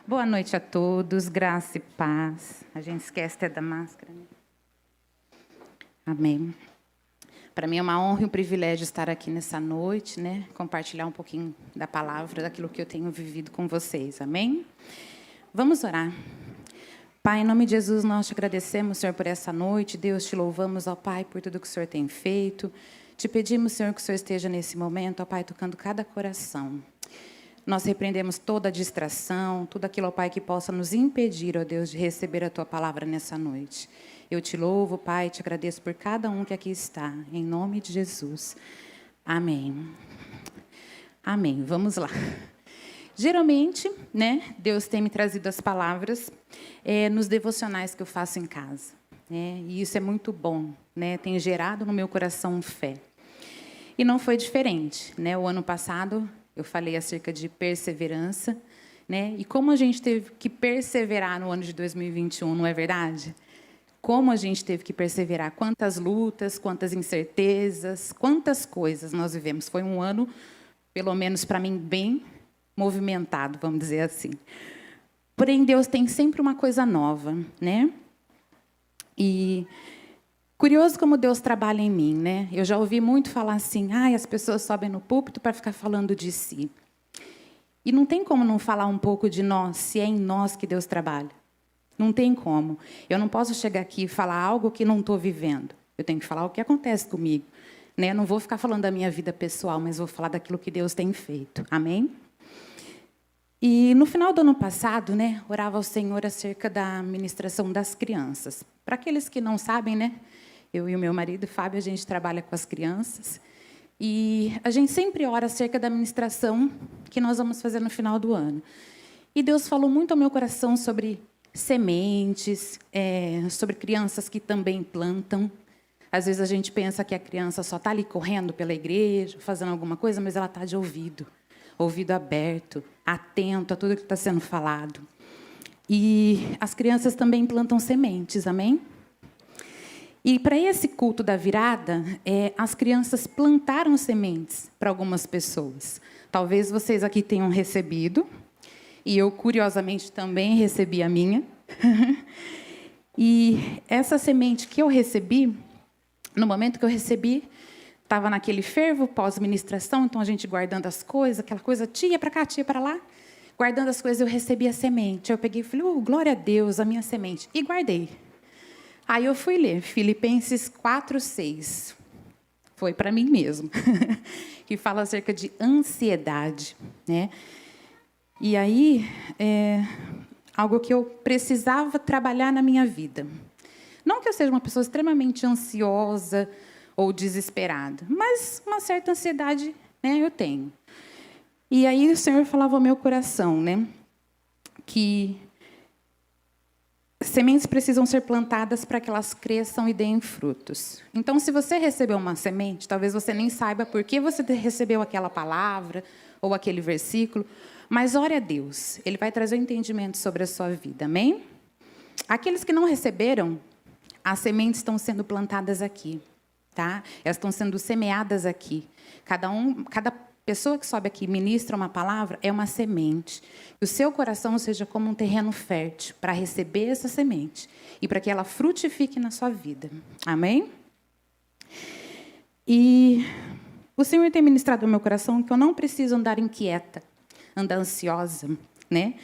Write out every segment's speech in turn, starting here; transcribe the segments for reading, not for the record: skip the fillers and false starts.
Boa noite a todos, graça e paz. A gente esquece até da máscara, né? Amém. Para mim é uma honra e um privilégio estar aqui nessa noite, né? Compartilhar um pouquinho da palavra, daquilo que eu tenho vivido com vocês. Amém? Vamos orar. Pai, em nome de Jesus, nós te agradecemos, Senhor, por essa noite. Deus, te louvamos, ó Pai, por tudo que o Senhor tem feito. Te pedimos, Senhor, que o Senhor esteja nesse momento, ó Pai, tocando cada coração. Nós repreendemos toda distração, tudo aquilo, ó Pai, que possa nos impedir, ó Deus, de receber a Tua palavra nessa noite. Eu te louvo, Pai, te agradeço por cada um que aqui está, em nome de Jesus. Amém. Amém. Vamos lá. Geralmente, né, Deus tem me trazido as palavras nos devocionais que eu faço em casa. Né, e isso é muito bom, né, tem gerado no meu coração fé. E não foi diferente. Né, o ano passado, eu falei acerca de perseverança, né? E como a gente teve que perseverar no ano de 2021, não é verdade? Como a gente teve que perseverar, quantas lutas, quantas incertezas, quantas coisas nós vivemos. Foi um ano, pelo menos para mim, bem movimentado, vamos dizer assim. Porém, Deus tem sempre uma coisa nova, né? E curioso como Deus trabalha em mim, né? Eu já ouvi muito falar assim, as pessoas sobem no púlpito para ficar falando de si. E não tem como não falar um pouco de nós, se é em nós que Deus trabalha. Não tem como. Eu não posso chegar aqui e falar algo que não estou vivendo. Eu tenho que falar o que acontece comigo. Né? Não vou ficar falando da minha vida pessoal, mas vou falar daquilo que Deus tem feito. Amém? E no final do ano passado, né, orava ao Senhor acerca da ministração das crianças. Para aqueles que não sabem, né? Eu e o meu marido, Fábio, a gente trabalha com as crianças. E a gente sempre ora acerca da ministração que nós vamos fazer no final do ano. E Deus falou muito ao meu coração sobre sementes, sobre crianças que também plantam. Às vezes a gente pensa que a criança só está ali correndo pela igreja, fazendo alguma coisa, mas ela está de ouvido aberto, atento a tudo que está sendo falado. E as crianças também plantam sementes, amém? E para esse culto da virada, as crianças plantaram sementes para algumas pessoas. Talvez vocês aqui tenham recebido, e eu, curiosamente, também recebi a minha. E essa semente que eu recebi, no momento que eu recebi, estava naquele fervo pós-ministração, então a gente guardando as coisas, aquela coisa, tia para cá, tia para lá. Guardando as coisas, eu recebi a semente. Eu peguei e falei, glória a Deus, a minha semente. E guardei. Aí eu fui ler Filipenses 4:6. Foi para mim mesmo. Que fala acerca de ansiedade. Né? E aí, algo que eu precisava trabalhar na minha vida. Não que eu seja uma pessoa extremamente ansiosa ou desesperada, mas uma certa ansiedade, né, eu tenho. E aí o Senhor falava ao meu coração, né, que sementes precisam ser plantadas para que elas cresçam e deem frutos. Então, se você recebeu uma semente, talvez você nem saiba por que você recebeu aquela palavra ou aquele versículo, mas ore a Deus, Ele vai trazer um entendimento sobre a sua vida, amém? Aqueles que não receberam, as sementes estão sendo plantadas aqui, tá? Elas estão sendo semeadas aqui. Cada pessoa que sobe aqui ministra uma palavra é uma semente. Que o seu coração seja como um terreno fértil para receber essa semente e para que ela frutifique na sua vida. Amém? E o Senhor tem ministrado no meu coração que eu não preciso andar inquieta, andar ansiosa, né?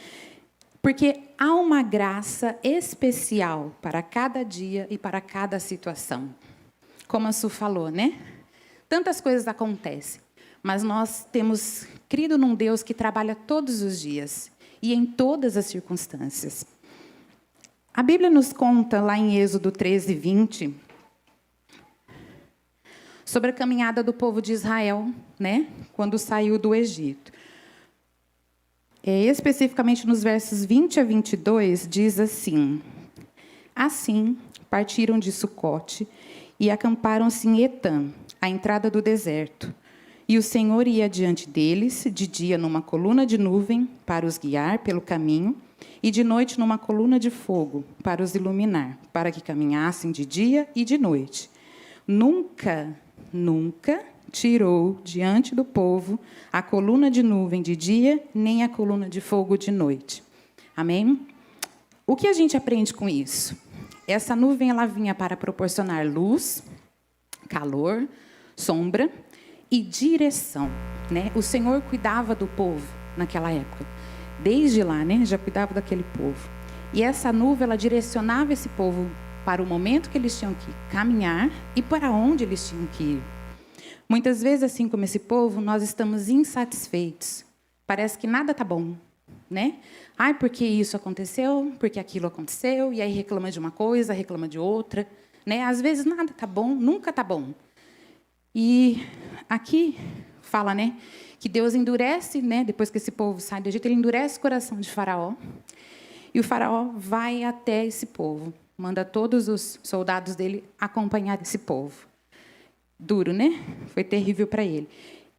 Porque há uma graça especial para cada dia e para cada situação. Como a Su falou, né? Tantas coisas acontecem. Mas nós temos crido num Deus que trabalha todos os dias e em todas as circunstâncias. A Bíblia nos conta, lá em Êxodo 13:20, sobre a caminhada do povo de Israel, né, quando saiu do Egito. Especificamente nos versos 20 a 22, diz assim: Assim, partiram de Sucote e acamparam-se em Etã, à entrada do deserto. E o Senhor ia diante deles, de dia numa coluna de nuvem, para os guiar pelo caminho, e de noite numa coluna de fogo, para os iluminar, para que caminhassem de dia e de noite. Nunca tirou diante do povo a coluna de nuvem de dia, nem a coluna de fogo de noite, Amém? O que a gente aprende com isso? Essa nuvem ela vinha para proporcionar luz, calor, sombra e direção, né? O Senhor cuidava do povo naquela época. Desde lá, né? Já cuidava daquele povo. E essa nuvem ela direcionava esse povo para o momento que eles tinham que caminhar e para onde eles tinham que ir. Muitas vezes, assim como esse povo, nós estamos insatisfeitos. Parece que nada está bom, né? Ai, porque isso aconteceu, porque aquilo aconteceu, e aí reclama de uma coisa, reclama de outra, né? Às vezes nada está bom, nunca está bom. E aqui fala, né, que Deus endurece, né, depois que esse povo sai do Egito, ele endurece o coração de Faraó. E o Faraó vai até esse povo, manda todos os soldados dele acompanhar esse povo. Duro, né? Foi terrível para ele.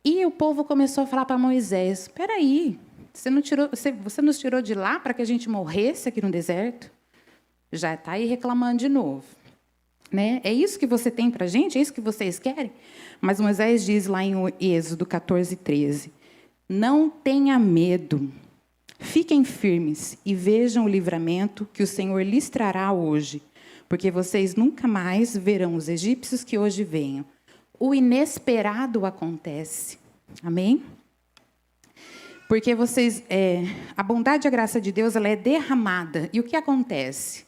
E o povo começou a falar para Moisés: espera aí, você nos tirou de lá para que a gente morresse aqui no deserto? Já está aí reclamando de novo. Né? É isso que você tem para a gente? É isso que vocês querem? Mas Moisés diz lá em Êxodo 14:13: não tenha medo, fiquem firmes e vejam o livramento que o Senhor lhes trará hoje, porque vocês nunca mais verão os egípcios que hoje venham. O inesperado acontece. Amém? Porque vocês, a bondade e a graça de Deus ela é derramada. E o que acontece?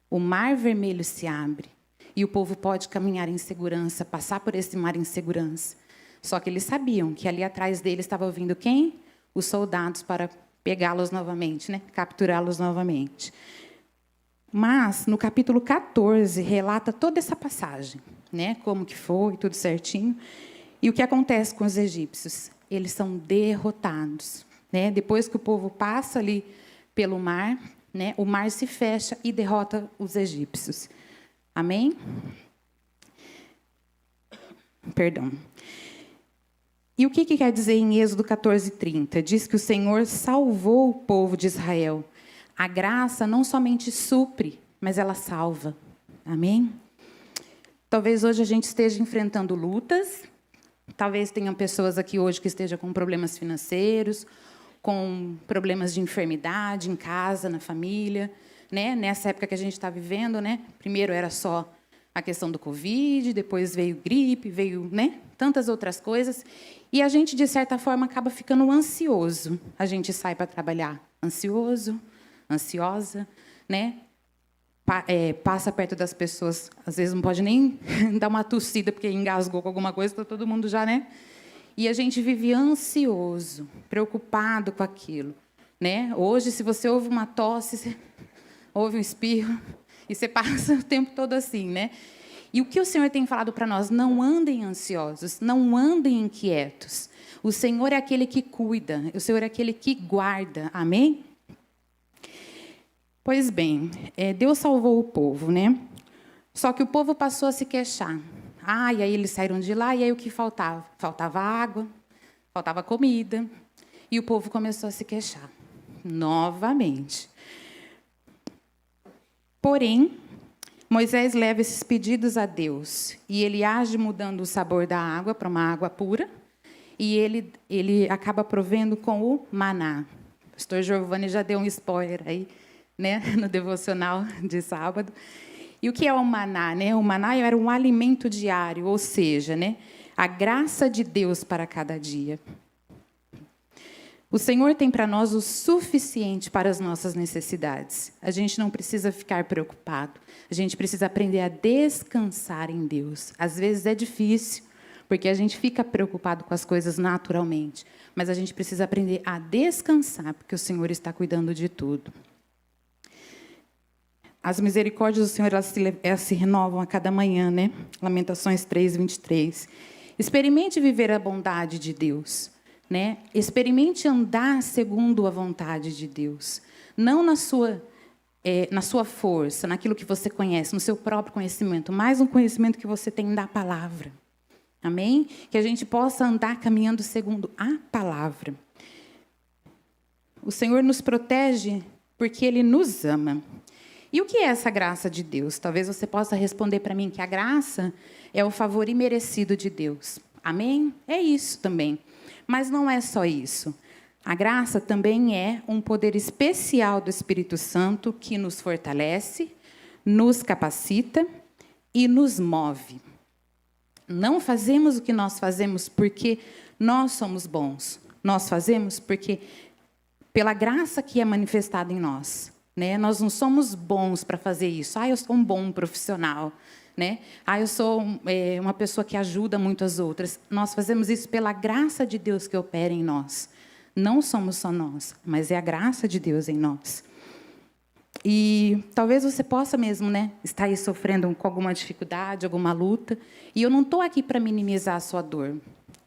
O mar vermelho se abre. E o povo pode caminhar em segurança, passar por esse mar em segurança. Só que eles sabiam que ali atrás deles estava vindo quem? Os soldados para pegá-los novamente, né? Capturá-los novamente. Mas, no capítulo 14, relata toda essa passagem, né? Como que foi, tudo certinho. E o que acontece com os egípcios? Eles são derrotados, né? Depois que o povo passa ali pelo mar, né? O mar se fecha e derrota os egípcios. Amém? Perdão. E o que quer dizer em Êxodo 14:30? Diz que o Senhor salvou o povo de Israel. A graça não somente supre, mas ela salva. Amém? Talvez hoje a gente esteja enfrentando lutas. Talvez tenham pessoas aqui hoje que estejam com problemas financeiros, com problemas de enfermidade em casa, na família, né? Nessa época que a gente está vivendo, né? Primeiro era só a questão do Covid, depois veio gripe, veio, né? Tantas outras coisas. E a gente, de certa forma, acaba ficando ansioso. A gente sai para trabalhar ansioso, ansiosa, né? Passa perto das pessoas, às vezes não pode nem dar uma tossida, porque engasgou com alguma coisa, está todo mundo já, né? E a gente vive ansioso, preocupado com aquilo, né? Hoje, se você ouve uma tosse, você ouve um espirro, e você passa o tempo todo assim, né? E o que o Senhor tem falado para nós? Não andem ansiosos, não andem inquietos. O Senhor é aquele que cuida, o Senhor é aquele que guarda, amém? Pois bem, Deus salvou o povo, né? Só que o povo passou a se queixar. E aí eles saíram de lá, e aí o que faltava? Faltava água, faltava comida, e o povo começou a se queixar, novamente. Porém, Moisés leva esses pedidos a Deus, e ele age mudando o sabor da água para uma água pura, e ele acaba provendo com o maná. O pastor Giovanni já deu um spoiler aí, né, no devocional de sábado. E o que é o maná, né? O maná era um alimento diário, ou seja, né, a graça de Deus para cada dia. O Senhor tem para nós o suficiente para as nossas necessidades. A gente não precisa ficar preocupado. A gente precisa aprender a descansar em Deus. Às vezes é difícil, porque a gente fica preocupado com as coisas naturalmente. Mas a gente precisa aprender a descansar, porque o Senhor está cuidando de tudo. As misericórdias do Senhor elas se renovam a cada manhã, né? Lamentações 3:23. Experimente viver a bondade de Deus, né? Experimente andar segundo a vontade de Deus, não na sua força, naquilo que você conhece, no seu próprio conhecimento, mas no conhecimento que você tem da palavra. Amém? Que a gente possa andar caminhando segundo a palavra. O Senhor nos protege porque Ele nos ama. E o que é essa graça de Deus? Talvez você possa responder para mim que a graça é o favor imerecido de Deus. Amém? É isso também. Mas não é só isso. A graça também é um poder especial do Espírito Santo que nos fortalece, nos capacita e nos move. Não fazemos o que nós fazemos porque nós somos bons. Nós fazemos porque pela graça que é manifestada em nós, né? Nós não somos bons para fazer isso. Eu sou um bom profissional, né? Eu sou uma pessoa que ajuda muito as outras. Nós fazemos isso pela graça de Deus que opera em nós. Não somos só nós, mas é a graça de Deus em nós. E talvez você possa mesmo, né, estar aí sofrendo com alguma dificuldade, alguma luta. E eu não estou aqui para minimizar a sua dor.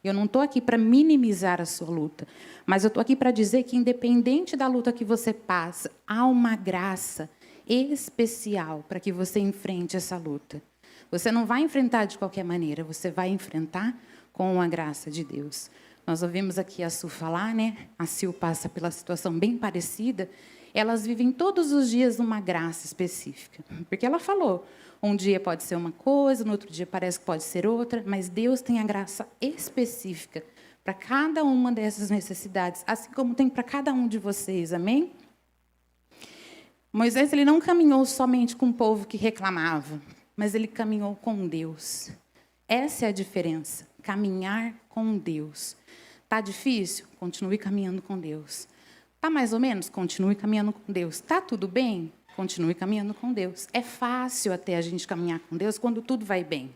Eu não estou aqui para minimizar a sua luta. Mas eu estou aqui para dizer que, independente da luta que você passa, há uma graça especial para que você enfrente essa luta. Você não vai enfrentar de qualquer maneira, você vai enfrentar com a graça de Deus. Nós ouvimos aqui a Su falar, né? A Sil passa pela situação bem parecida. Elas vivem todos os dias uma graça específica. Porque ela falou, um dia pode ser uma coisa, no outro dia parece que pode ser outra, mas Deus tem a graça específica para cada uma dessas necessidades, assim como tem para cada um de vocês, amém? Moisés, ele não caminhou somente com o povo que reclamava, mas ele caminhou com Deus. Essa é a diferença, caminhar com Deus. Está difícil? Continue caminhando com Deus. Está mais ou menos? Continue caminhando com Deus. Está tudo bem? Continue caminhando com Deus. É fácil até a gente caminhar com Deus quando tudo vai bem,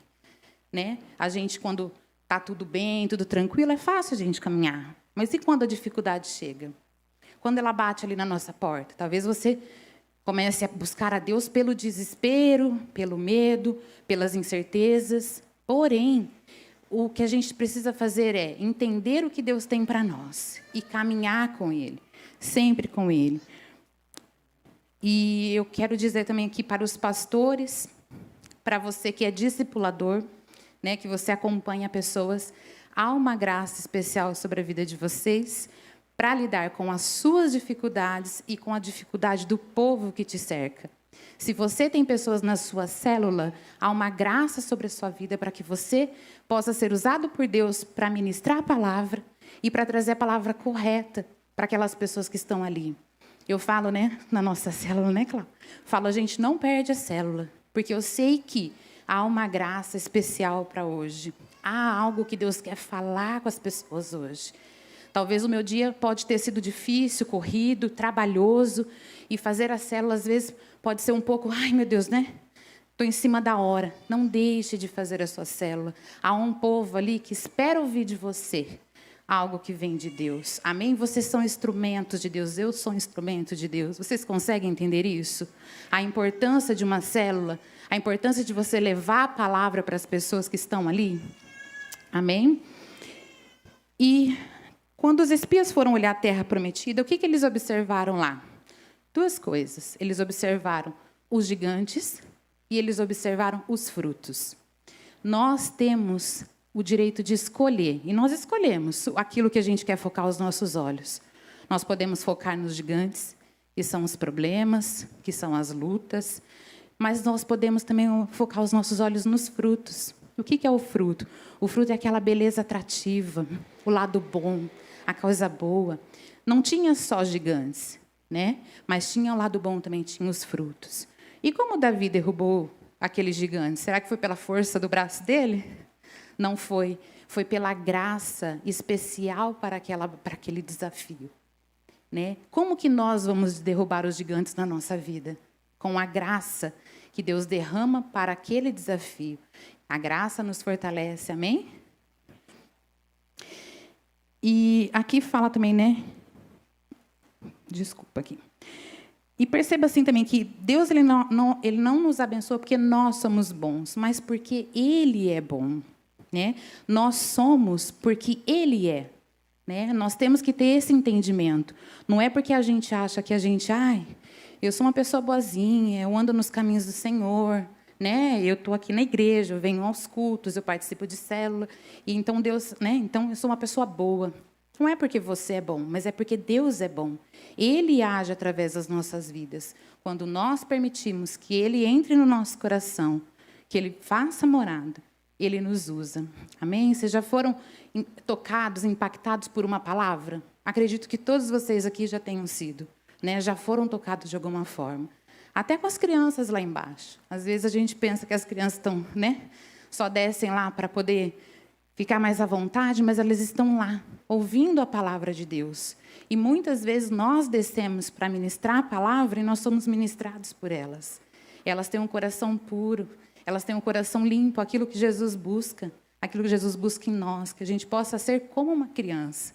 né? A gente, quando está tudo bem, tudo tranquilo, é fácil a gente caminhar. Mas e quando a dificuldade chega? Quando ela bate ali na nossa porta? Talvez você comece a buscar a Deus pelo desespero, pelo medo, pelas incertezas. Porém, o que a gente precisa fazer é entender o que Deus tem para nós e caminhar com Ele, sempre com Ele. E eu quero dizer também aqui para os pastores, para você que é discipulador, né, que você acompanha pessoas, há uma graça especial sobre a vida de vocês para lidar com as suas dificuldades e com a dificuldade do povo que te cerca. Se você tem pessoas na sua célula, há uma graça sobre a sua vida para que você possa ser usado por Deus para ministrar a palavra e para trazer a palavra correta para aquelas pessoas que estão ali. Eu falo, né, na nossa célula, né, Cláudia? Falo, a gente não perde a célula, porque eu sei que há uma graça especial para hoje. Há algo que Deus quer falar com as pessoas hoje. Talvez o meu dia pode ter sido difícil, corrido, trabalhoso, e fazer a célula, às vezes, pode ser um pouco, ai, meu Deus, né? Estou em cima da hora. Não deixe de fazer a sua célula. Há um povo ali que espera ouvir de você algo que vem de Deus. Amém? Vocês são instrumentos de Deus. Eu sou instrumento de Deus. Vocês conseguem entender isso? A importância de uma célula, a importância de você levar a palavra para as pessoas que estão ali. Amém? E quando os espias foram olhar a terra prometida, o que eles observaram lá? Duas coisas. Eles observaram os gigantes e eles observaram os frutos. Nós temos o direito de escolher, e nós escolhemos aquilo que a gente quer focar os nossos olhos. Nós podemos focar nos gigantes, que são os problemas, que são as lutas, mas nós podemos também focar os nossos olhos nos frutos. O que é o fruto? O fruto é aquela beleza atrativa, o lado bom, a coisa boa. Não tinha só gigantes, né? Mas tinha o lado bom também, tinha os frutos. E como Davi derrubou aquele gigante? Será que foi pela força do braço dele? Não foi. Foi pela graça especial para aquele desafio, né? Como que nós vamos derrubar os gigantes na nossa vida? Com a graça que Deus derrama para aquele desafio. A graça nos fortalece, amém? E aqui fala também, né? Desculpa aqui. E perceba assim também que Deus ele não nos abençoa porque nós somos bons, mas porque Ele é bom, né? Nós somos porque Ele é, né? Nós temos que ter esse entendimento. Não é porque a gente acha que eu sou uma pessoa boazinha, eu ando nos caminhos do Senhor, né? Eu estou aqui na igreja, eu venho aos cultos, eu participo de célula, e então Deus, né? Então eu sou uma pessoa boa. Não é porque você é bom, mas é porque Deus é bom. Ele age através das nossas vidas. Quando nós permitimos que Ele entre no nosso coração, que Ele faça morada, Ele nos usa. Amém? Vocês já foram tocados, impactados por uma palavra? Acredito que todos vocês aqui já tenham sido, né? Já foram tocados de alguma forma. Até com as crianças lá embaixo. Às vezes a gente pensa que as crianças estão, né? Só descem lá para poder ficar mais à vontade, mas elas estão lá, ouvindo a palavra de Deus. E muitas vezes nós descemos para ministrar a palavra e nós somos ministrados por elas. Elas têm um coração puro, elas têm um coração limpo, aquilo que Jesus busca em nós, que a gente possa ser como uma criança.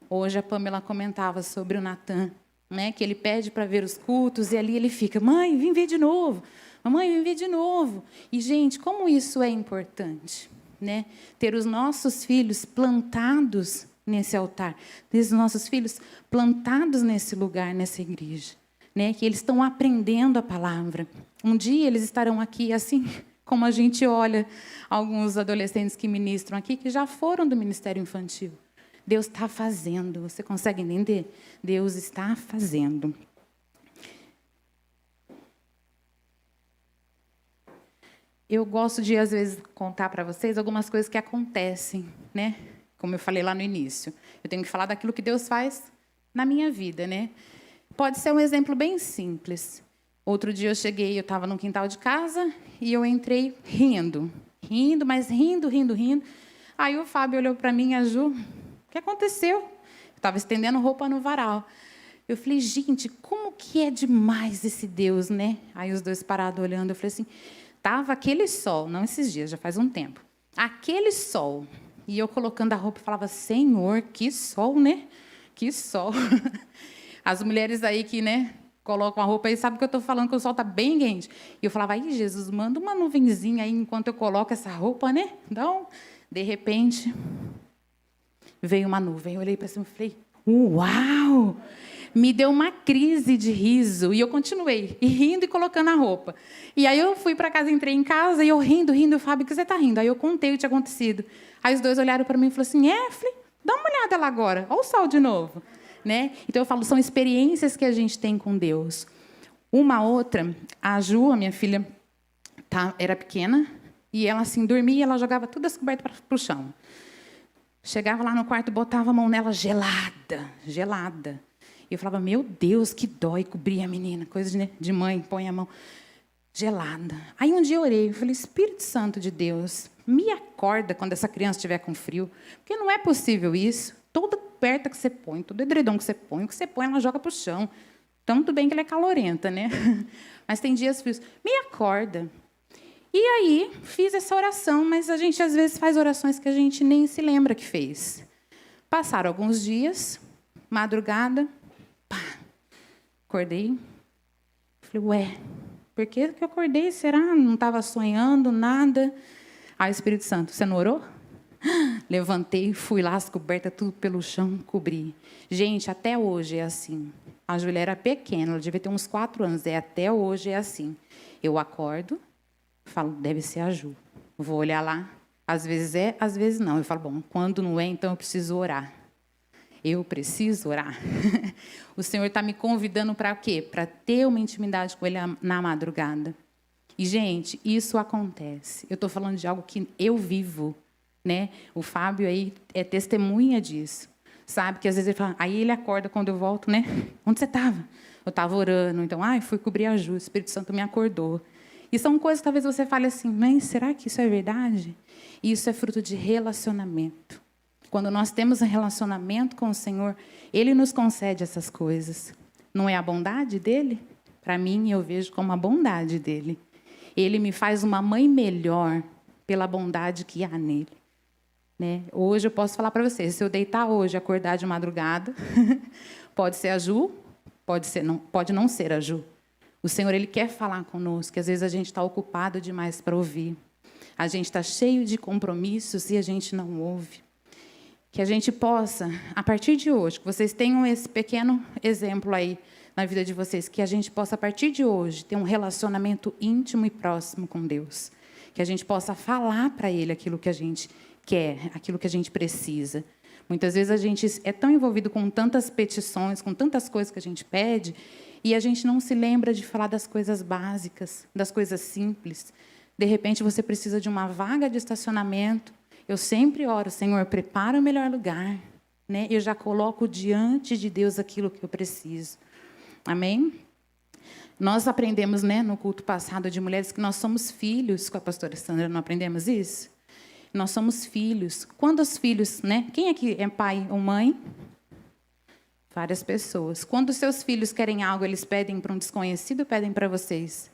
Hoje a Pamela comentava sobre o Natan, né, que ele pede para ver os cultos e ali ele fica, mãe, vem ver de novo, mamãe, vem ver de novo. E, gente, como isso é importante, né? Ter os nossos filhos plantados nesse altar, ter os nossos filhos plantados nesse lugar, nessa igreja, né, que eles estão aprendendo a palavra. Um dia eles estarão aqui, assim como a gente olha alguns adolescentes que ministram aqui, que já foram do ministério infantil. Deus está fazendo, você consegue entender? Deus está fazendo. Eu gosto de, às vezes, contar para vocês algumas coisas que acontecem, né? Como eu falei lá no início. Eu tenho que falar daquilo que Deus faz na minha vida, né? Pode ser um exemplo bem simples. Outro dia eu cheguei, eu estava no quintal de casa e eu entrei rindo, mas rindo. Aí o Fábio olhou para mim, a Ju, o que aconteceu? Eu estava estendendo roupa no varal. Eu falei, gente, como que é demais esse Deus, né? Aí os dois parados olhando, eu falei assim, tava aquele sol, não esses dias, já faz um tempo, aquele sol, e eu colocando a roupa e falava, Senhor, que sol, né? Que sol. As mulheres aí que, né, colocam a roupa aí, sabem que eu estou falando que o sol está bem quente. E eu falava, aí, Jesus, manda uma nuvenzinha aí enquanto eu coloco essa roupa, né? Então, de repente, veio uma nuvem. Eu olhei para cima e falei, uau! Me deu uma crise de riso. E eu continuei, e rindo e colocando a roupa. E aí eu fui para casa, entrei em casa, e eu rindo, o Fábio, que você está rindo? Aí eu contei o que tinha acontecido. Aí os dois olharam para mim e falaram assim, falei, dá uma olhada lá agora, olha o sol de novo. Né? Então, eu falo, são experiências que a gente tem com Deus. Uma outra, a Ju, a minha filha, era pequena, e ela, assim, dormia, ela jogava tudo as cobertas para o chão. Chegava lá no quarto, botava a mão nela gelada. E eu falava, meu Deus, que dói cobrir a menina, coisa de mãe, põe a mão gelada. Aí um dia eu orei, eu falei, Espírito Santo de Deus, me acorda quando essa criança estiver com frio, porque não é possível isso. Toda coberta que você põe, todo edredom que você põe, o que você põe, ela joga para o chão. Então, tudo bem que ela é calorenta, né? Mas tem dias frios. Me acorda. E aí, fiz essa oração, mas a gente, às vezes, faz orações que a gente nem se lembra que fez. Passaram alguns dias, madrugada, acordei. Falei, ué, por que eu acordei? Será? Não estava sonhando, nada. Aí, o Espírito Santo, você não orou? Levantei, fui lá, as cobertas, tudo pelo chão, cobri. Gente, até hoje é assim. A Júlia era pequena, ela devia ter uns 4 anos. Até hoje é assim. Eu acordo, falo, deve ser a Ju. Vou olhar lá. Às vezes é, às vezes não. Eu falo, bom, quando não é, então eu preciso orar. Eu preciso orar. O Senhor está me convidando para quê? Para ter uma intimidade com Ele na madrugada. E, gente, isso acontece. Eu estou falando de algo que eu vivo. Né? O Fábio aí é testemunha disso. Sabe que às vezes ele fala, aí ele acorda quando eu volto, né? Onde você estava? Eu estava orando, então, fui cobrir a Ju, o Espírito Santo me acordou. E são coisas que talvez você fale assim, mas será que isso é verdade? E isso é fruto de relacionamento. Quando nós temos um relacionamento com o Senhor, Ele nos concede essas coisas. Não é a bondade dEle? Para mim, eu vejo como a bondade dEle. Ele me faz uma mãe melhor pela bondade que há nele. Né? Hoje eu posso falar para vocês, se eu deitar hoje e acordar de madrugada, pode ser a Ju, pode não ser a Ju. O Senhor, Ele quer falar conosco, que às vezes a gente está ocupado demais para ouvir. A gente está cheio de compromissos e a gente não ouve. Que a gente possa, a partir de hoje, que vocês tenham esse pequeno exemplo aí na vida de vocês, que a gente possa, a partir de hoje, ter um relacionamento íntimo e próximo com Deus. Que a gente possa falar para Ele aquilo que a gente quer, aquilo que a gente precisa. Muitas vezes a gente é tão envolvido com tantas petições, com tantas coisas que a gente pede, e a gente não se lembra de falar das coisas básicas, das coisas simples. De repente, você precisa de uma vaga de estacionamento. Eu sempre oro, Senhor, prepara o melhor lugar. né? Eu já coloco diante de Deus aquilo que eu preciso. Amém? Nós aprendemos, né, no culto passado de mulheres que nós somos filhos, com a pastora Sandra, não aprendemos isso? Nós somos filhos. Quando os filhos, né? Quem aqui é pai ou mãe? Várias pessoas. Quando os seus filhos querem algo, eles pedem para um desconhecido ou pedem para vocês?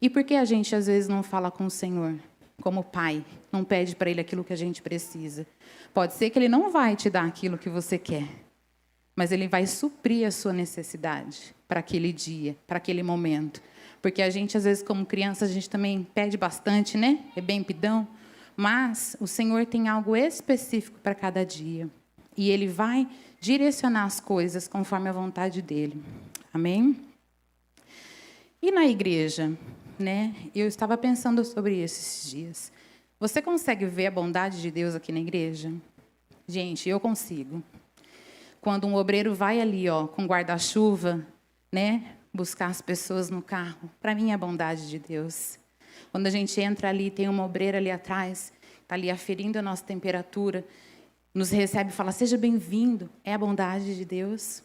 E por que a gente, às vezes, não fala com o Senhor? Como pai, não pede para Ele aquilo que a gente precisa. Pode ser que Ele não vai te dar aquilo que você quer, mas Ele vai suprir a sua necessidade para aquele dia, para aquele momento. Porque a gente, às vezes, como criança, a gente também pede bastante, né? É bem pidão. Mas o Senhor tem algo específico para cada dia. E Ele vai direcionar as coisas conforme a vontade dEle. Amém? E na igreja, né? Eu estava pensando sobre isso esses dias. Você consegue ver a bondade de Deus aqui na igreja? Gente, eu consigo. Quando um obreiro vai ali, ó, com guarda-chuva, né, buscar as pessoas no carro, para mim é a bondade de Deus. Quando a gente entra ali, tem uma obreira ali atrás, está ali aferindo a nossa temperatura, nos recebe e fala, seja bem-vindo, é a bondade de Deus.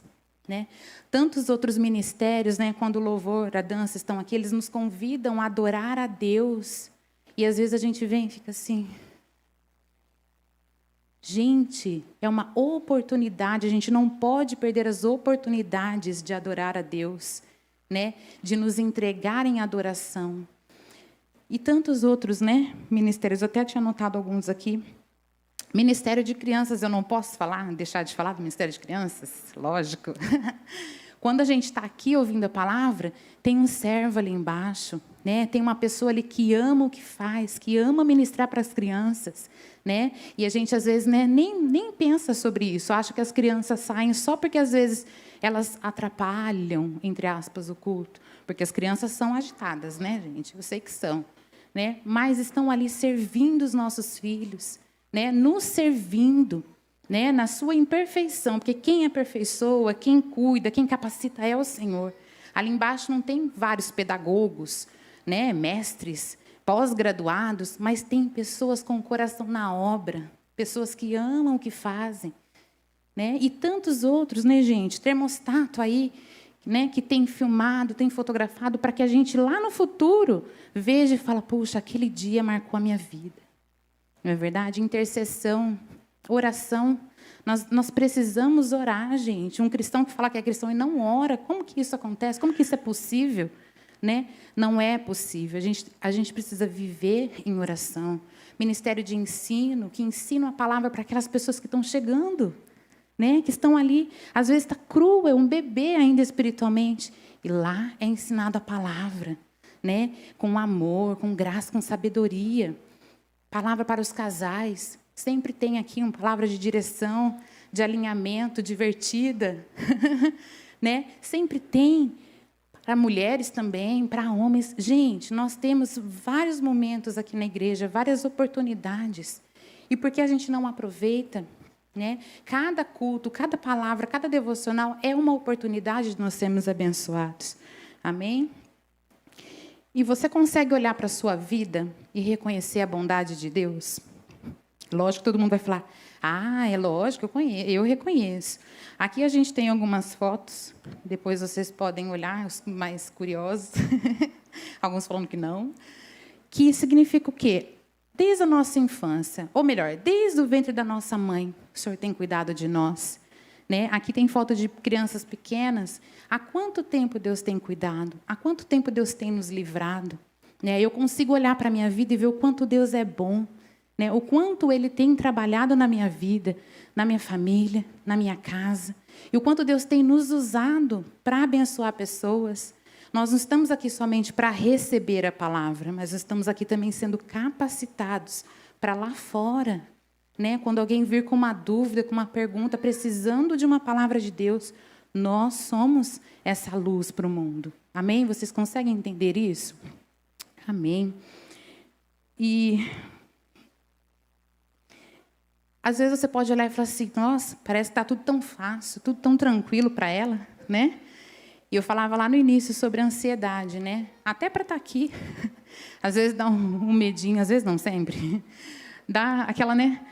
Né? Tantos outros ministérios, né, quando o louvor, a dança estão aqui, eles nos convidam a adorar a Deus. E às vezes a gente vem e fica assim... Gente, é uma oportunidade, a gente não pode perder as oportunidades de adorar a Deus, né? De nos entregar em adoração. E tantos outros, né, ministérios, eu até tinha anotado alguns aqui. Ministério de crianças, eu não posso falar, deixar de falar do Ministério de Crianças, lógico. Quando a gente está aqui ouvindo a palavra, tem um servo ali embaixo, né? Tem uma pessoa ali que ama o que faz, que ama ministrar para as crianças, né? E a gente, às vezes, né, nem pensa sobre isso. Acha que as crianças saem só porque, às vezes, elas atrapalham, entre aspas, o culto. Porque as crianças são agitadas, né, gente? Eu sei que são. Né? Mas estão ali servindo os nossos filhos, né? Nos servindo, né? Na sua imperfeição. Porque quem aperfeiçoa, quem cuida, quem capacita é o Senhor. Ali embaixo não tem vários pedagogos, né? Mestres, pós-graduados, mas tem pessoas com o coração na obra, pessoas que amam o que fazem, né? E tantos outros, né, gente? Termostato aí, né, que tem filmado, tem fotografado, para que a gente lá no futuro veja e fala, puxa, aquele dia marcou a minha vida. Não é verdade? Intercessão, oração. Nós precisamos orar, gente. Um cristão que fala que é cristão e não ora, como que isso acontece? Como que isso é possível? Né? Não é possível. A gente precisa viver em oração. Ministério de ensino, que ensina a palavra para aquelas pessoas que estão chegando, né? Que estão ali, às vezes está cru, é um bebê ainda espiritualmente. E lá é ensinado a palavra, né? Com amor, com graça, com sabedoria. Palavra para os casais. Sempre tem aqui uma palavra de direção, de alinhamento, divertida. Né? Sempre tem. Para mulheres também, para homens. Gente, nós temos vários momentos aqui na igreja, várias oportunidades. E por que a gente não aproveita? Né? Cada culto, cada palavra, cada devocional é uma oportunidade de nós sermos abençoados. Amém? E você consegue olhar para a sua vida e reconhecer a bondade de Deus? Lógico que todo mundo vai falar, é lógico, eu reconheço. Aqui a gente tem algumas fotos, depois vocês podem olhar, os mais curiosos, alguns falando que não, que significa o quê? Desde a nossa infância, ou melhor, desde o ventre da nossa mãe, o Senhor tem cuidado de nós. Né? Aqui tem foto de crianças pequenas. Há quanto tempo Deus tem cuidado? Há quanto tempo Deus tem nos livrado? Né? Eu consigo olhar para a minha vida e ver o quanto Deus é bom. Né? O quanto Ele tem trabalhado na minha vida, na minha família, na minha casa. E o quanto Deus tem nos usado para abençoar pessoas. Nós não estamos aqui somente para receber a palavra, mas estamos aqui também sendo capacitados para lá fora. Né? Quando alguém vir com uma dúvida, com uma pergunta, precisando de uma palavra de Deus, nós somos essa luz para o mundo. Amém? Vocês conseguem entender isso? Amém. E às vezes você pode olhar e falar assim, nossa, parece que está tudo tão fácil, tudo tão tranquilo para ela, né? E eu falava lá no início sobre a ansiedade, né? Até para estar aqui. Às vezes dá um medinho, às vezes não sempre. Dá aquela, né?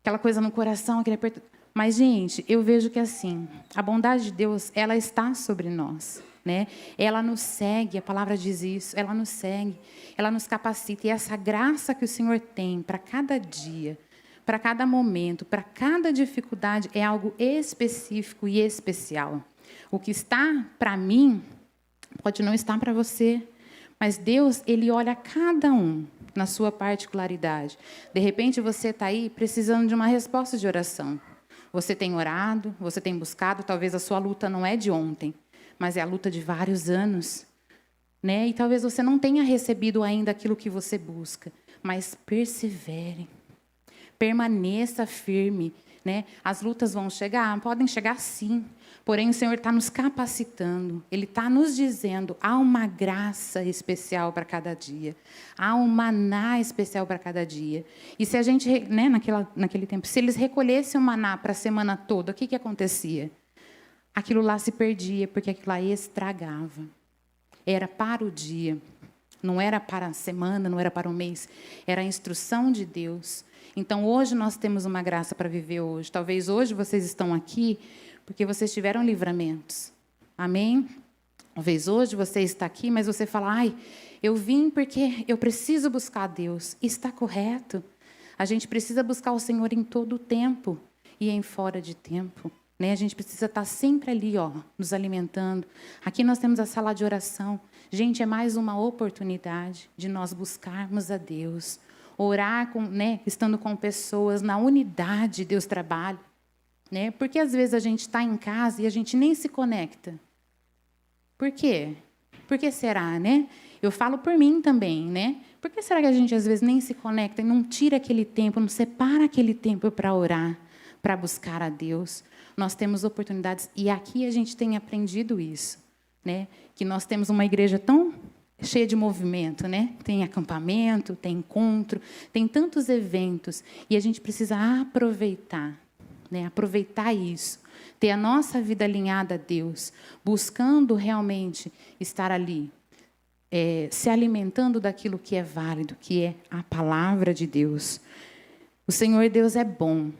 Aquela coisa no coração, aquele aperto. Mas, gente, eu vejo que assim, a bondade de Deus, ela está sobre nós, né? Ela nos segue, a palavra diz isso, ela nos segue, ela nos capacita. E essa graça que o Senhor tem para cada dia, para cada momento, para cada dificuldade, é algo específico e especial. O que está para mim, pode não estar para você, mas Deus, Ele olha cada um na sua particularidade. De repente, você está aí precisando de uma resposta de oração. Você tem orado, você tem buscado, talvez a sua luta não é de ontem, mas é a luta de vários anos, né? E talvez você não tenha recebido ainda aquilo que você busca, mas persevere, permaneça firme, né? As lutas vão chegar, podem chegar sim, porém o Senhor está nos capacitando, Ele está nos dizendo, há uma graça especial para cada dia, há um maná especial para cada dia. E se a gente, né, naquele tempo, se eles recolhessem o maná para a semana toda, o que acontecia? Aquilo lá se perdia, porque aquilo lá estragava. Era para o dia, não era para a semana, não era para o mês, era a instrução de Deus. Então, hoje nós temos uma graça para viver hoje. Talvez hoje vocês estão aqui porque vocês tiveram livramentos. Amém? Talvez hoje você está aqui, mas você fala, ai, eu vim porque eu preciso buscar a Deus. Está correto. A gente precisa buscar o Senhor em todo o tempo e em fora de tempo. Né? A gente precisa estar sempre ali, ó, nos alimentando. Aqui nós temos a sala de oração. Gente, é mais uma oportunidade de nós buscarmos a Deus. Orar, né, estando com pessoas, na unidade Deus trabalha. Né? Porque às vezes a gente está em casa e a gente nem se conecta. Por quê? Por que será, né? Eu falo por mim também, né? Por que será que a gente às vezes nem se conecta e não tira aquele tempo, não separa aquele tempo para orar, para buscar a Deus? Nós temos oportunidades e aqui a gente tem aprendido isso, né? Que nós temos uma igreja tão cheia de movimento, né? Tem acampamento, tem encontro, tem tantos eventos e a gente precisa aproveitar. Né, aproveitar isso, ter a nossa vida alinhada a Deus, buscando realmente estar ali, se alimentando daquilo que é válido, que é a palavra de Deus. O Senhor Deus é bom,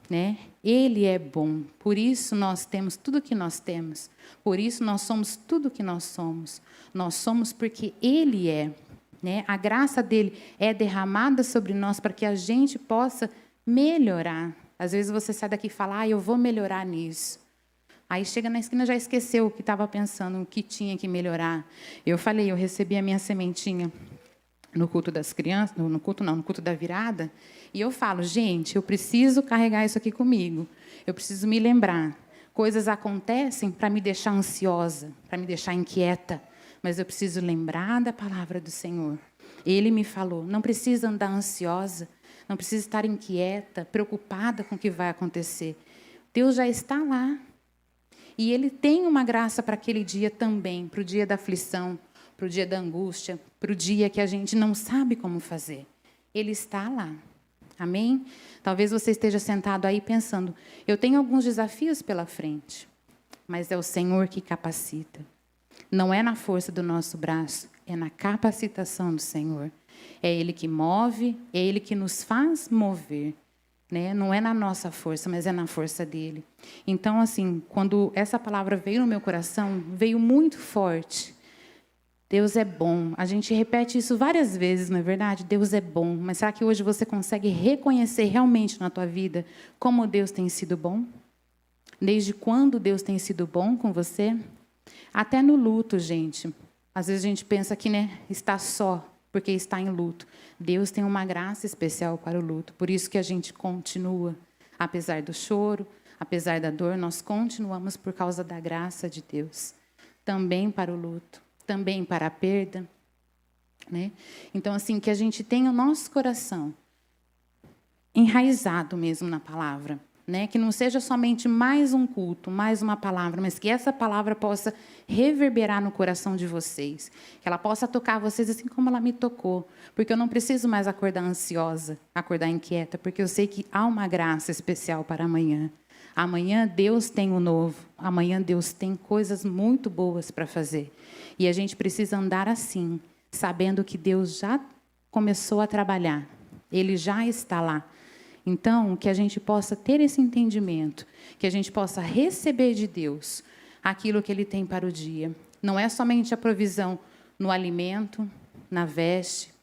né? Ele é bom, por isso nós temos tudo o que nós temos, por isso nós somos tudo o que nós somos porque Ele é, né? A graça dele é derramada sobre nós para que a gente possa melhorar. Às vezes você sai daqui e fala, eu vou melhorar nisso. Aí chega na esquina e já esqueceu o que estava pensando, o que tinha que melhorar. Eu falei, eu recebi a minha sementinha no culto das crianças, no culto da virada, e eu falo, gente, eu preciso carregar isso aqui comigo. Eu preciso me lembrar. Coisas acontecem para me deixar ansiosa, para me deixar inquieta, mas eu preciso lembrar da palavra do Senhor. Ele me falou, não precisa andar ansiosa, não precisa estar inquieta, preocupada com o que vai acontecer. Deus já está lá. E Ele tem uma graça para aquele dia também, para o dia da aflição, para o dia da angústia, para o dia que a gente não sabe como fazer. Ele está lá. Amém? Talvez você esteja sentado aí pensando, eu tenho alguns desafios pela frente, mas é o Senhor que capacita. Não é na força do nosso braço, é na capacitação do Senhor. É Ele que move, é Ele que nos faz mover. Né? Não é na nossa força, mas é na força dEle. Então, assim, quando essa palavra veio no meu coração, veio muito forte. Deus é bom. A gente repete isso várias vezes, não é verdade? Deus é bom. Mas será que hoje você consegue reconhecer realmente na tua vida como Deus tem sido bom? Desde quando Deus tem sido bom com você? Até no luto, gente. Às vezes a gente pensa que, né, está só, porque está em luto. Deus tem uma graça especial para o luto. Por isso que a gente continua. Apesar do choro, apesar da dor, nós continuamos por causa da graça de Deus. Também para o luto, também para a perda. Né? Então, assim, que a gente tenha o nosso coração enraizado mesmo na palavra. Né? Que não seja somente mais um culto, mais uma palavra, mas que essa palavra possa reverberar no coração de vocês. Que ela possa tocar vocês assim como ela me tocou. Porque eu não preciso mais acordar ansiosa, acordar inquieta, porque eu sei que há uma graça especial para amanhã. Amanhã Deus tem o novo. Amanhã Deus tem coisas muito boas para fazer. E a gente precisa andar assim, sabendo que Deus já começou a trabalhar. Ele já está lá. Então, que a gente possa ter esse entendimento, que a gente possa receber de Deus aquilo que Ele tem para o dia. Não é somente a provisão no alimento, na veste,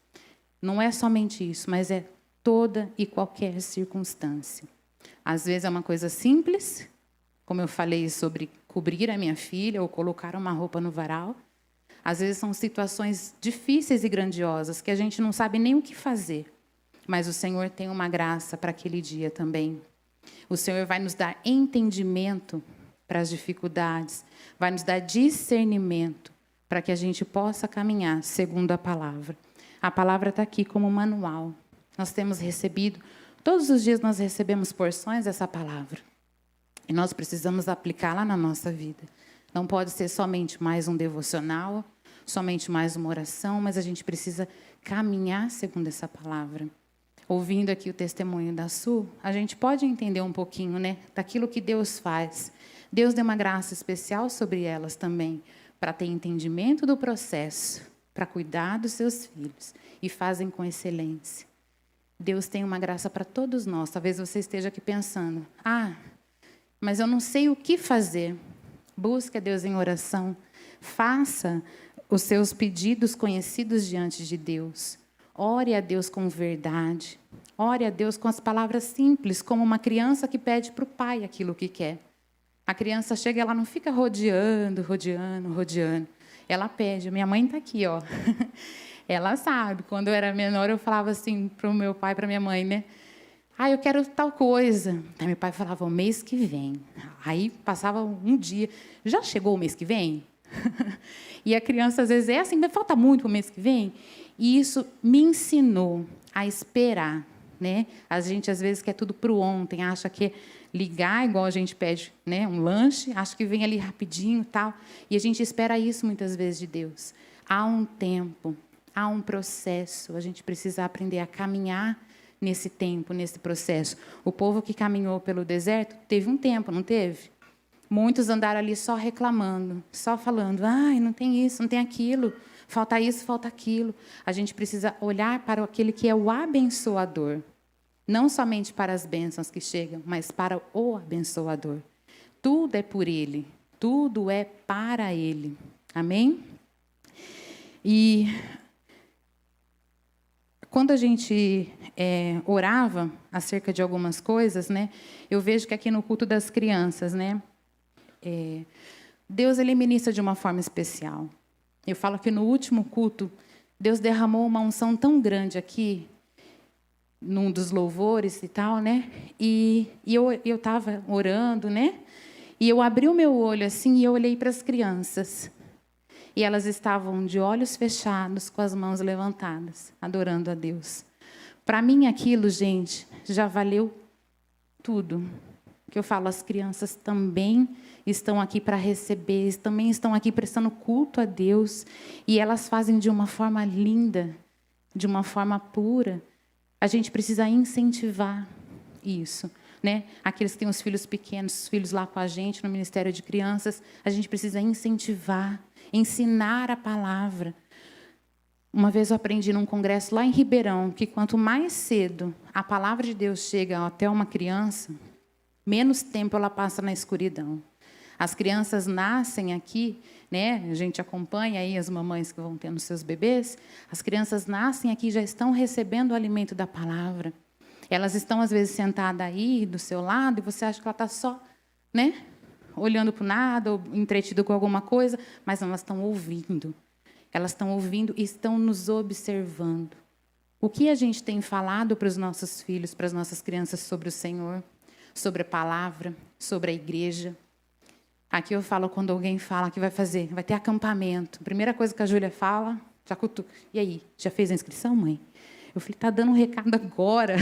não é somente isso, mas é toda e qualquer circunstância. Às vezes é uma coisa simples, como eu falei sobre cobrir a minha filha ou colocar uma roupa no varal. Às vezes são situações difíceis e grandiosas que a gente não sabe nem o que fazer. Mas o Senhor tem uma graça para aquele dia também. O Senhor vai nos dar entendimento para as dificuldades, vai nos dar discernimento para que a gente possa caminhar segundo a palavra. A palavra está aqui como manual. Nós temos recebido, todos os dias nós recebemos porções dessa palavra. E nós precisamos aplicá-la na nossa vida. Não pode ser somente mais um devocional, somente mais uma oração, mas a gente precisa caminhar segundo essa palavra. Ouvindo aqui o testemunho da Su, a gente pode entender um pouquinho, né, daquilo que Deus faz. Deus deu uma graça especial sobre elas também, para ter entendimento do processo, para cuidar dos seus filhos, e fazem com excelência. Deus tem uma graça para todos nós. Talvez você esteja aqui pensando, mas eu não sei o que fazer. Busque a Deus em oração. Faça os seus pedidos conhecidos diante de Deus. Ore a Deus com verdade. Ore a Deus com as palavras simples, como uma criança que pede para o pai aquilo que quer. A criança chega, ela não fica rodeando. Ela pede. Minha mãe está aqui, ó. Ela sabe. Quando eu era menor, eu falava assim para o meu pai e para minha mãe, né? Eu quero tal coisa. Aí meu pai falava, o mês que vem. Aí passava um dia. Já chegou o mês que vem? E a criança, às vezes, é assim, falta muito para o mês que vem. E isso me ensinou a esperar, né? A gente, às vezes, quer tudo para o ontem. Acha que ligar, igual a gente pede, né, um lanche, acha que vem ali rapidinho e tal. E a gente espera isso, muitas vezes, de Deus. Há um tempo, há um processo. A gente precisa aprender a caminhar nesse tempo, nesse processo. O povo que caminhou pelo deserto teve um tempo, não teve? Muitos andaram ali só reclamando, só falando, não tem isso, não tem aquilo, falta isso, falta aquilo. A gente precisa olhar para aquele que é o abençoador. Não somente para as bênçãos que chegam, mas para o abençoador. Tudo é por Ele, tudo é para Ele. Amém? E quando a gente orava acerca de algumas coisas, né, eu vejo que aqui no culto das crianças, né, Deus, Ele ministra de uma forma especial. Eu falo que no último culto, Deus derramou uma unção tão grande aqui, num dos louvores e tal, né, e eu estava orando, né, e eu abri o meu olho assim e eu olhei para as crianças. E elas estavam de olhos fechados, com as mãos levantadas, adorando a Deus. Para mim, aquilo, gente, já valeu tudo. Que eu falo, as crianças também estão aqui para receber, também estão aqui prestando culto a Deus. E elas fazem de uma forma linda, de uma forma pura. A gente precisa incentivar isso, né? Aqueles que têm os filhos pequenos, os filhos lá com a gente no Ministério de Crianças, a gente precisa incentivar, ensinar a palavra. Uma vez eu aprendi num congresso lá em Ribeirão que quanto mais cedo a palavra de Deus chega até uma criança, menos tempo ela passa na escuridão. As crianças nascem aqui, né? A gente acompanha aí as mamães que vão tendo seus bebês. As crianças nascem aqui e já estão recebendo o alimento da palavra. Elas estão, às vezes, sentadas aí do seu lado e você acha que ela está só, né, olhando para o nada ou entretida com alguma coisa, mas não, elas estão ouvindo. Elas estão ouvindo e estão nos observando. O que a gente tem falado para os nossos filhos, para as nossas crianças sobre o Senhor, sobre a palavra, sobre a igreja? Aqui eu falo quando alguém fala que vai ter acampamento. A primeira coisa que a Júlia fala, já cutuca. E aí, já fez a inscrição, mãe? Eu falei, está dando um recado agora.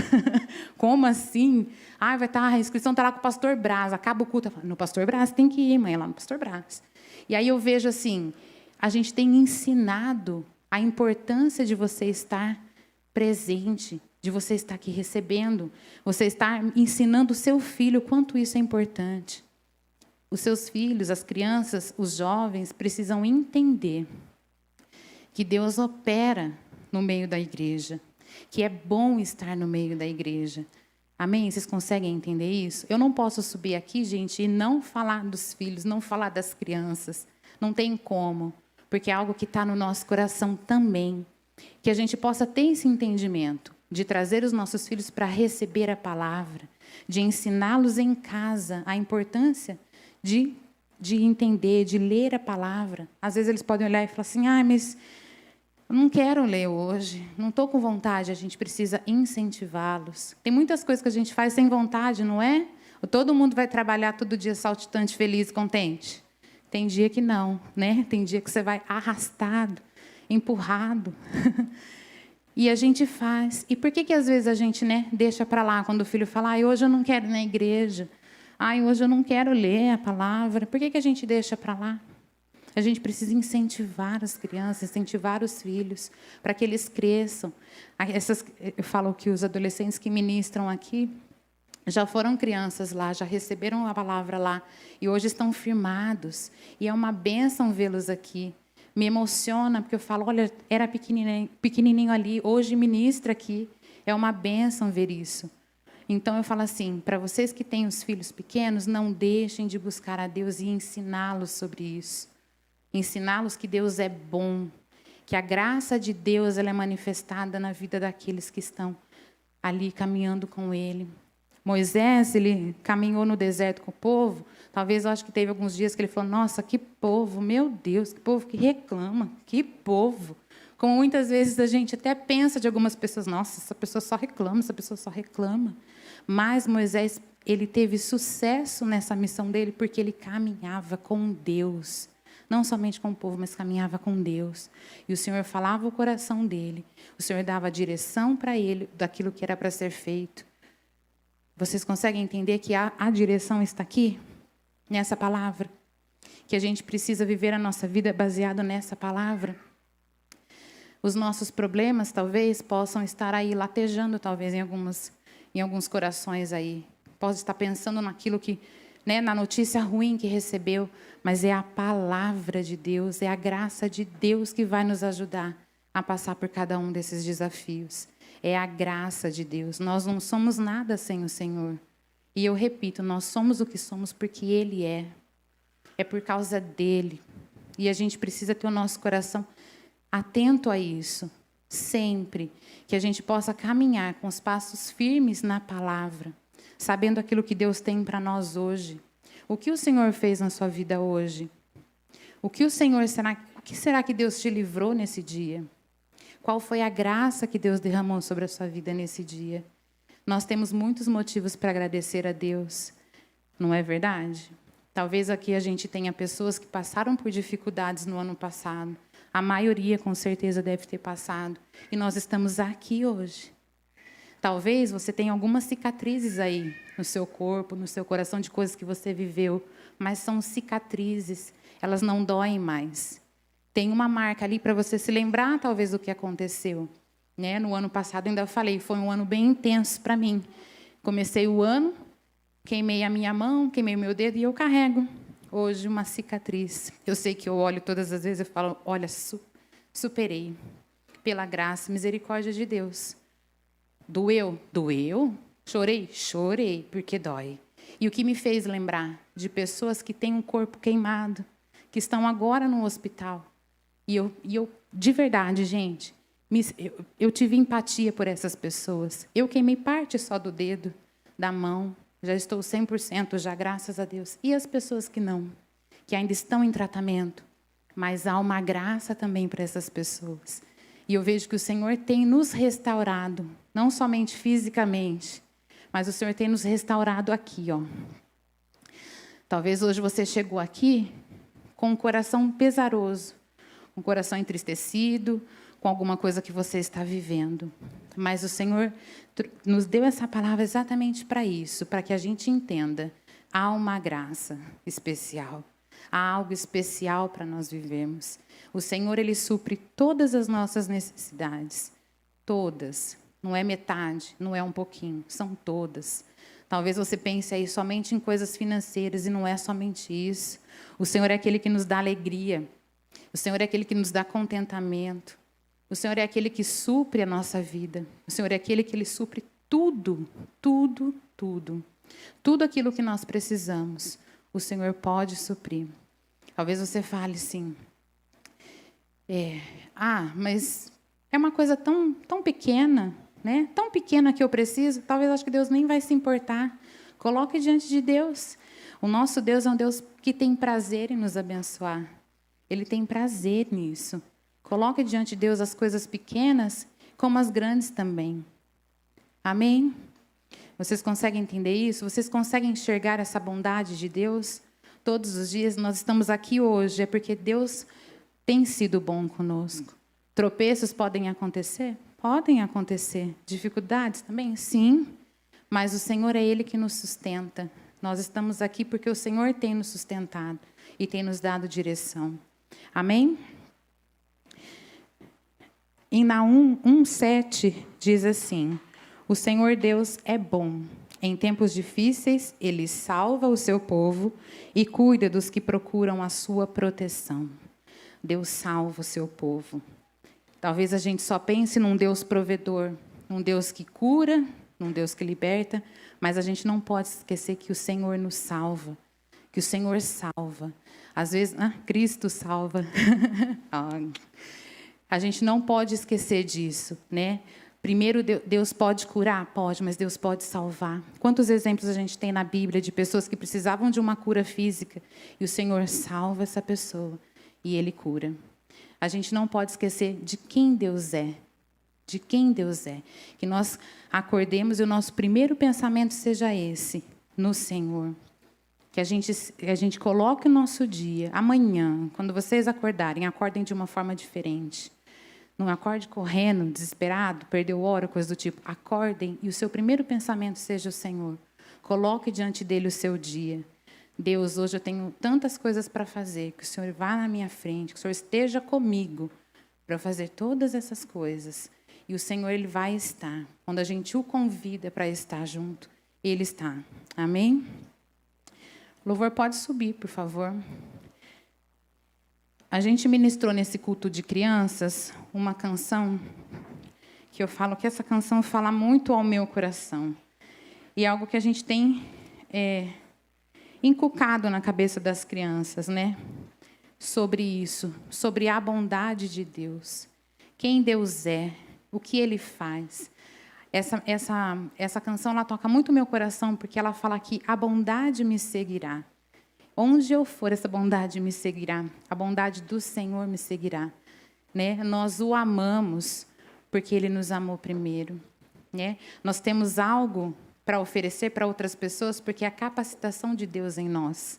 Como assim? A inscrição está lá com o pastor Braz. Acaba o culto. Eu falo, no pastor Braz tem que ir, mãe, lá no pastor Braz. E aí eu vejo assim, a gente tem ensinado a importância de você estar presente, de você estar aqui recebendo, você estar ensinando o seu filho o quanto isso é importante. Os seus filhos, as crianças, os jovens precisam entender que Deus opera no meio da igreja, que é bom estar no meio da igreja. Amém? Vocês conseguem entender isso? Eu não posso subir aqui, gente, e não falar dos filhos, não falar das crianças. Não tem como, porque é algo que está no nosso coração também. Que a gente possa ter esse entendimento de trazer os nossos filhos para receber a palavra, de ensiná-los em casa a importância de entender, de ler a palavra. Às vezes eles podem olhar e falar assim, mas eu não quero ler hoje, não estou com vontade. A gente precisa incentivá-los. Tem muitas coisas que a gente faz sem vontade, não é? Todo mundo vai trabalhar todo dia saltitante, feliz, contente. Tem dia que não, né? Tem dia que você vai arrastado, empurrado. E a gente faz. E por que às vezes a gente, deixa para lá quando o filho fala, hoje eu não quero ir na igreja, hoje eu não quero ler a palavra. Por que a gente deixa para lá? A gente precisa incentivar as crianças, incentivar os filhos, para que eles cresçam. Eu falo que os adolescentes que ministram aqui já foram crianças lá, já receberam a palavra lá, e hoje estão firmados. E é uma bênção vê-los aqui. Me emociona, porque eu falo, olha, era pequenininho ali, hoje ministra aqui. É uma bênção ver isso. Então, eu falo assim, para vocês que têm os filhos pequenos, não deixem de buscar a Deus e ensiná-los sobre isso. Ensiná-los que Deus é bom, que a graça de Deus ela é manifestada na vida daqueles que estão ali caminhando com Ele. Moisés, ele caminhou no deserto com o povo. Talvez, eu acho que teve alguns dias que ele falou, nossa, que povo, meu Deus, que povo que reclama, que povo. Como muitas vezes a gente até pensa de algumas pessoas, nossa, essa pessoa só reclama, essa pessoa só reclama. Mas Moisés, ele teve sucesso nessa missão dele porque ele caminhava com Deus. Não somente com o povo, mas caminhava com Deus. E o Senhor falava o coração dele. O Senhor dava a direção para ele daquilo que era para ser feito. Vocês conseguem entender que a direção está aqui? Nessa palavra? Que a gente precisa viver a nossa vida baseado nessa palavra? Os nossos problemas, talvez, possam estar aí latejando, talvez, em alguns corações aí. Pode estar pensando naquilo que, na notícia ruim que recebeu, mas é a palavra de Deus, é a graça de Deus que vai nos ajudar a passar por cada um desses desafios. É a graça de Deus. Nós não somos nada sem o Senhor. E eu repito, nós somos o que somos porque Ele é. É por causa dEle. E a gente precisa ter o nosso coração atento a isso. Sempre. Que a gente possa caminhar com os passos firmes na palavra. Sabendo aquilo que Deus tem para nós hoje. O que o Senhor fez na sua vida hoje? O que será que Deus te livrou nesse dia? Qual foi a graça que Deus derramou sobre a sua vida nesse dia? Nós temos muitos motivos para agradecer a Deus. Não é verdade? Talvez aqui a gente tenha pessoas que passaram por dificuldades no ano passado. A maioria, com certeza, deve ter passado. E nós estamos aqui hoje. Talvez você tenha algumas cicatrizes aí no seu corpo, no seu coração, de coisas que você viveu. Mas são cicatrizes. Elas não doem mais. Tem uma marca ali para você se lembrar, talvez, do que aconteceu. No ano passado, ainda falei, foi um ano bem intenso para mim. Comecei o ano, queimei a minha mão, queimei o meu dedo e eu carrego hoje uma cicatriz. Eu sei que eu olho todas as vezes e falo, olha, superei. Pela graça e misericórdia de Deus. Doeu? Doeu. Chorei? Chorei, porque dói. E o que me fez lembrar de pessoas que têm um corpo queimado, que estão agora no hospital. E eu de verdade, gente, eu tive empatia por essas pessoas. Eu queimei parte só do dedo, da mão. Já estou 100%, já, graças a Deus. E as pessoas que não, que ainda estão em tratamento. Mas há uma graça também para essas pessoas. E eu vejo que o Senhor tem nos restaurado, não somente fisicamente, mas o Senhor tem nos restaurado aqui, ó. Talvez hoje você chegou aqui com um coração pesaroso, um coração entristecido, com alguma coisa que você está vivendo. Mas o Senhor nos deu essa palavra exatamente para isso, para que a gente entenda. Há uma graça especial. Há algo especial para nós vivermos. O Senhor, Ele supre todas as nossas necessidades. Todas. Não é metade, não é um pouquinho, são todas. Talvez você pense aí somente em coisas financeiras, e não é somente isso. O Senhor é aquele que nos dá alegria. O Senhor é aquele que nos dá contentamento. O Senhor é aquele que supre a nossa vida. O Senhor é aquele que Ele supre tudo tudo, tudo, tudo. Tudo aquilo que nós precisamos, o Senhor pode suprir. Talvez você fale assim, mas é uma coisa tão, tão pequena, né? Tão pequena que eu preciso, talvez acho que Deus nem vai se importar. Coloque diante de Deus. O nosso Deus é um Deus que tem prazer em nos abençoar. Ele tem prazer nisso. Coloque diante de Deus as coisas pequenas, como as grandes também. Amém? Vocês conseguem entender isso? Vocês conseguem enxergar essa bondade de Deus? Todos os dias nós estamos aqui hoje, é porque Deus tem sido bom conosco. Tropeços podem acontecer? Podem acontecer. Dificuldades também? Sim. Mas o Senhor é Ele que nos sustenta. Nós estamos aqui porque o Senhor tem nos sustentado e tem nos dado direção. Amém? Em Naum 1:7 diz assim: o Senhor Deus é bom. Em tempos difíceis, Ele salva o seu povo e cuida dos que procuram a sua proteção. Deus salva o seu povo. Talvez a gente só pense num Deus provedor, num Deus que cura, num Deus que liberta, mas a gente não pode esquecer que o Senhor nos salva, que o Senhor salva. Às vezes, Cristo salva. A gente não pode esquecer disso, né? Primeiro, Deus pode curar? Pode, mas Deus pode salvar. Quantos exemplos a gente tem na Bíblia de pessoas que precisavam de uma cura física e o Senhor salva essa pessoa e Ele cura. A gente não pode esquecer de quem Deus é. De quem Deus é. Que nós acordemos e o nosso primeiro pensamento seja esse, no Senhor. Que a gente coloque o nosso dia, amanhã, quando vocês acordarem, acordem de uma forma diferente. Não acorde correndo, desesperado, perdeu hora, coisa do tipo. Acordem e o seu primeiro pensamento seja o Senhor. Coloque diante dele o seu dia. Deus, hoje eu tenho tantas coisas para fazer, que o Senhor vá na minha frente, que o Senhor esteja comigo para fazer todas essas coisas. E o Senhor, Ele vai estar. Quando a gente o convida para estar junto, Ele está. Amém? O louvor pode subir, por favor. A gente ministrou nesse culto de crianças uma canção que eu falo que essa canção fala muito ao meu coração. E é algo que a gente tem inculcado na cabeça das crianças, né? Sobre isso, sobre a bondade de Deus. Quem Deus é, o que Ele faz. Essa canção ela toca muito o meu coração, porque ela fala que a bondade me seguirá. Onde eu for, essa bondade me seguirá. A bondade do Senhor me seguirá. Né? Nós o amamos porque Ele nos amou primeiro. Né? Nós temos algo para oferecer para outras pessoas porque é a capacitação de Deus em nós.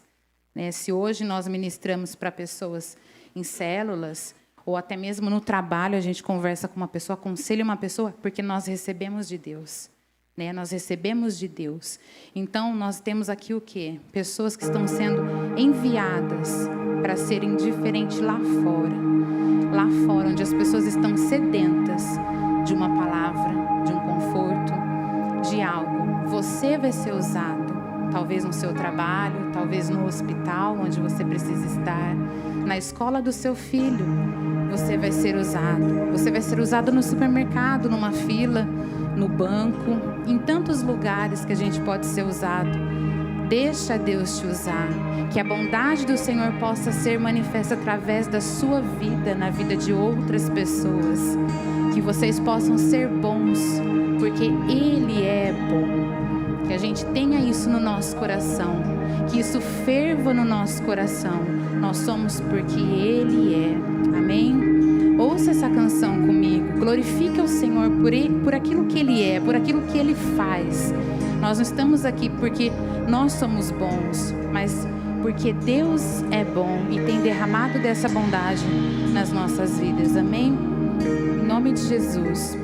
Né? Se hoje nós ministramos para pessoas em células, ou até mesmo no trabalho a gente conversa com uma pessoa, aconselha uma pessoa, porque nós recebemos de Deus. Né? Nós recebemos de Deus. Então, nós temos aqui o quê? Pessoas que estão sendo enviadas para serem diferentes lá fora. Lá fora, onde as pessoas estão sedentas de uma palavra, de um conforto, de algo. Você vai ser usado, talvez no seu trabalho, talvez no hospital, onde você precisa estar, na escola do seu filho, você vai ser usado. Você vai ser usado no supermercado, numa fila, no banco, em tantos lugares que a gente pode ser usado. Deixa Deus te usar. Que a bondade do Senhor possa ser manifesta através da sua vida, na vida de outras pessoas. Que vocês possam ser bons, porque Ele é bom. Que a gente tenha isso no nosso coração. Que isso ferva no nosso coração. Nós somos porque Ele é. Amém? Ouça essa canção comigo. Glorifique o Senhor por aquilo que Ele é, por aquilo que Ele faz. Nós não estamos aqui porque nós somos bons, mas porque Deus é bom e tem derramado dessa bondade nas nossas vidas. Amém? Em nome de Jesus.